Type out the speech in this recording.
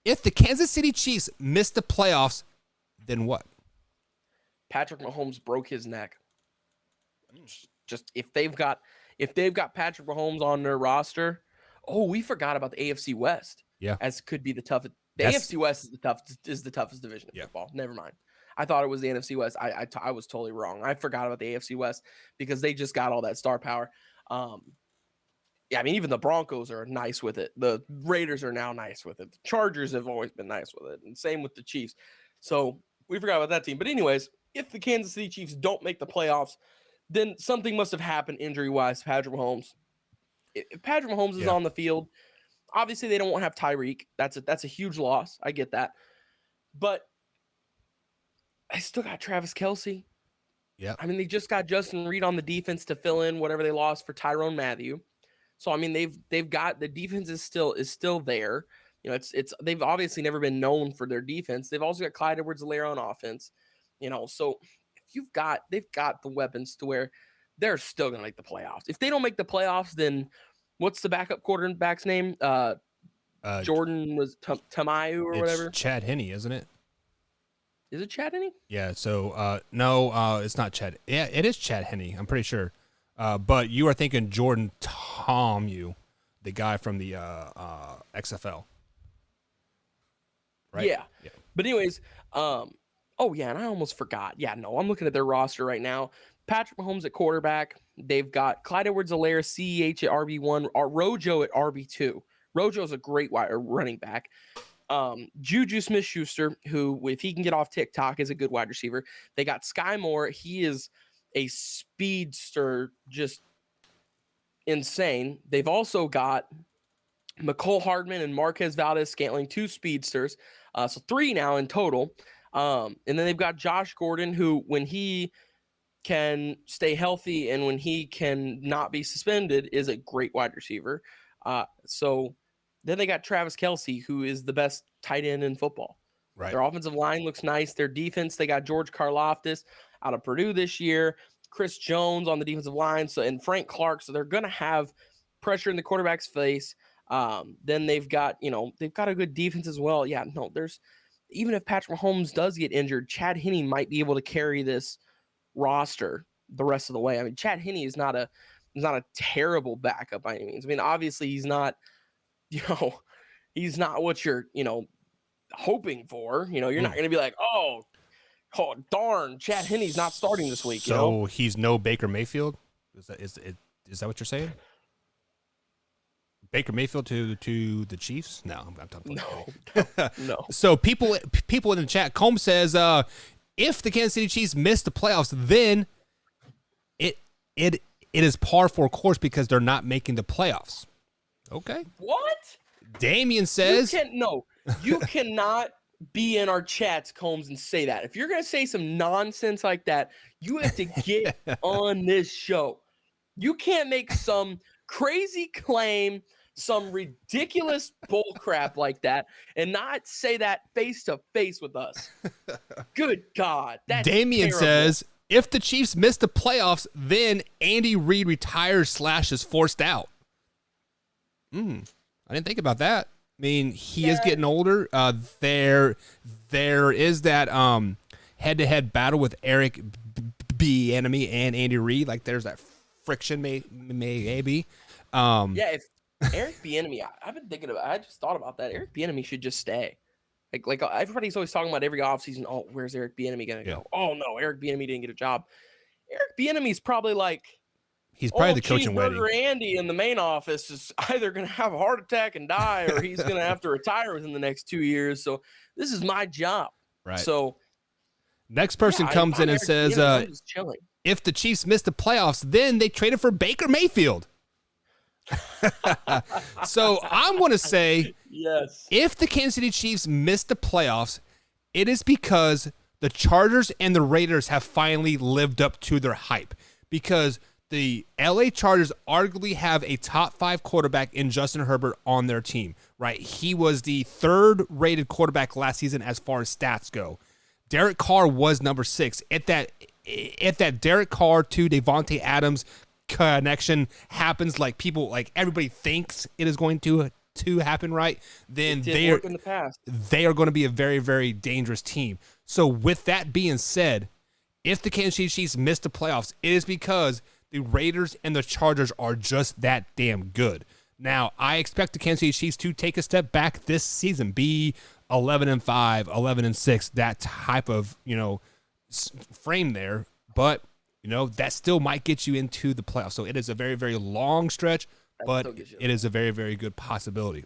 If the Kansas City Chiefs miss the playoffs, then what? Patrick Mahomes broke his neck. Just if they've got Patrick Mahomes on their roster, we forgot about the AFC West. Yeah. As could be the toughest. The That's- AFC West is the toughest division in football. Never mind. I thought it was the NFC West. I was totally wrong. I forgot about the AFC West because they just got all that star power. Yeah, I mean, even the Broncos are nice with it. The Raiders are now nice with it. The Chargers have always been nice with it, and same with the Chiefs. So we forgot about that team. But anyways, if the Kansas City Chiefs don't make the playoffs, then something must have happened injury-wise to Patrick Mahomes. If Patrick Mahomes is on the field, obviously they don't have Tyreek. That's a huge loss. I get that. But I still got Travis Kelce. Yeah. I mean, they just got Justin Reed on the defense to fill in whatever they lost for Tyrone Matthew. So I mean, they've got the defense is still there. You know, it's they've obviously never been known for their defense. They've also got Clyde Edwards-Helaire on offense. You know, so if they've got the weapons to where they're still gonna make the playoffs. If they don't make the playoffs, then what's the backup quarterback's name? Jordan was Tamayu or whatever. Chad Henne, isn't it? Is it Chad Henne? Yeah. So no, it's not Chad. Yeah, it is Chad Henne. I'm pretty sure. But you are thinking Jordan Tomu, the guy from the XFL, right? Yeah. But anyways, and I almost forgot. Yeah, no, I'm looking at their roster right now. Patrick Mahomes at quarterback. They've got Clyde Edwards-Helaire, CEH at RB1, Rojo at RB2. Rojo's a great running back. Juju Smith-Schuster, who, if he can get off TikTok, is a good wide receiver. They got Sky Moore. He is a speedster, just insane. They've also got Mecole Hardman and Marquez Valdes-Scantling, 2 speedsters. So 3 now in total. And then they've got Josh Gordon, who, when he can stay healthy and when he can not be suspended, is a great wide receiver. So then they got Travis Kelce, who is the best tight end in football. Right. Their offensive line looks nice. Their defense, they got George Karlaftis out of Purdue this year, Chris Jones on the defensive line, and Frank Clark. So they're going to have pressure in the quarterback's face. Then they've got a good defense as well. Yeah, no, even if Patrick Mahomes does get injured, Chad Henne might be able to carry this roster the rest of the way. I mean, Chad Henne is not a terrible backup by any means. I mean, obviously he's not, he's not what you're, hoping for. You're not going to be like, oh darn, Chad Henne's not starting this week. So he's no Baker Mayfield. Is that what you're saying? Baker Mayfield to the Chiefs? No, I'm talking. No. So people in the chat, Combs says, if the Kansas City Chiefs miss the playoffs, then it is par for course because they're not making the playoffs. Okay. What? Damien says, you cannot be in our chats, Combs, and say that. If you're going to say some nonsense like that, you have to get on this show. You can't make some crazy claim, some ridiculous bullcrap like that, and not say that face to face with us. Good God. That's Damien terrible. says, if the Chiefs miss the playoffs, then Andy Reid retires / is forced out. I didn't think about that. I mean, he is getting older. There is that head-to-head battle with Eric Bieniemy and Andy Reid. Like, there's that friction, maybe. If Eric Bieniemy, I've been thinking about. I just thought about that. Eric Bieniemy should just stay. Like everybody's always talking about every offseason. Oh, where's Eric Bieniemy gonna go? Oh no, Eric Bieniemy didn't get a job. Eric Bieniemy's probably like. He's probably the coach in waiting. Andy in the main office is either going to have a heart attack and die, or he's going to have to retire within the next 2 years. So this is my job. Right. So next person comes in and says, if the Chiefs miss the playoffs, then they traded for Baker Mayfield. So I'm going to say, yes. If the Kansas City Chiefs miss the playoffs, it is because the Chargers and the Raiders have finally lived up to their hype, because the LA Chargers arguably have a top 5 quarterback in Justin Herbert on their team, right? He was the 3rd rated quarterback last season as far as stats go. Derek Carr was number 6. If that Derek Carr to Devontae Adams connection happens like everybody thinks it is going to two happen right, then It did work in the past. they are going to be a very, very dangerous team. So with that being said, if the Kansas City Chiefs miss the playoffs, it is because the Raiders and the Chargers are just that damn good. Now, I expect the Kansas City Chiefs to take a step back this season, be 11-5, 11-6, that type of, frame there. But, that still might get you into the playoffs. So it is a very, very long stretch, but it is a very, very good possibility.